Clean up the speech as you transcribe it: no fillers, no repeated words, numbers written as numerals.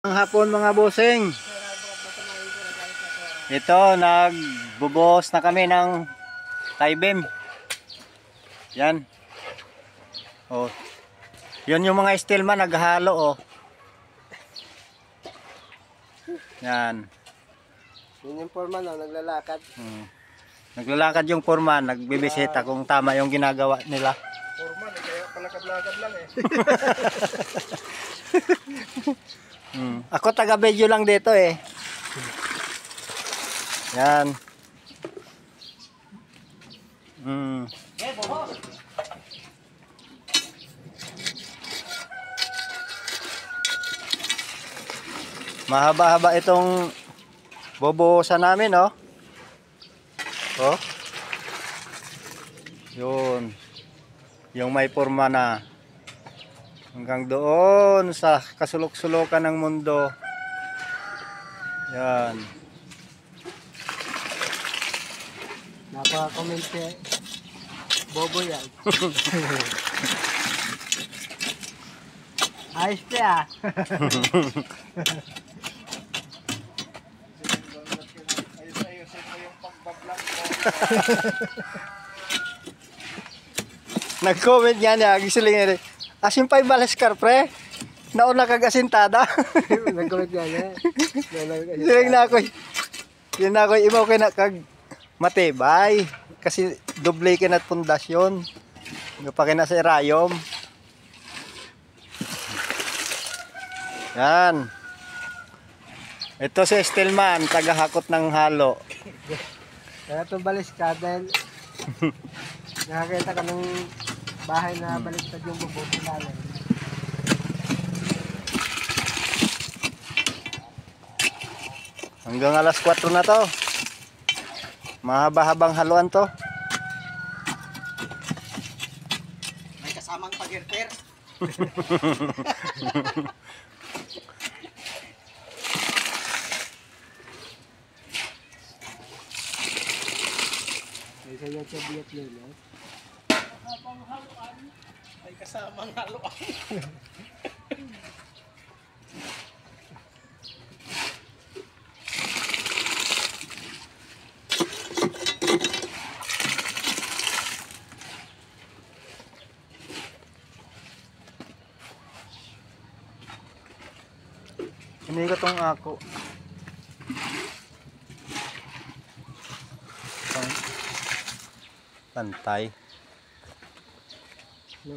Ang hapon mga bossing. Ito, nagbubuhos na kami ng taibim. Yan. Oh. Yun yung mga steelman naghahalo oh. Yan. Yun yung foreman naglalakad. Naglalakad yung foreman, nagbibisita kung tama yung ginagawa nila. Foreman, kaya palakad-lakad lang eh. Ako taga-video lang dito eh. Yan. Mahaba-haba itong bubuhusan namin, oh. Oh. Yun. Yung may forma na. Hanggang doon sa kasulok-sulukan ng mundo. Yan. Napaka-comment kay Bobo yan. Ayos pa ah. Nag-comment nga niya, gisiling asin pa ibalaskar pre. Nauna kag asintada. Nag-comment nga niya. Siling na ako. Yun na ako ibaw kay na kag matibay kasi doble kinat pundasyon. Gapake na sa irayom. Yan. Ito si Steelman, tagahakot ng halo. Kaya itong balis ka dahil nakakita ka ng bahay na baliktad yung bubuti namin. Hanggang alas 4 na to. Mahaba-habang haluan to. May kasamang pag-irter. May kaya sa biyat nila. May kasamang haluan. Hindi ko tong ako. Pantay. No,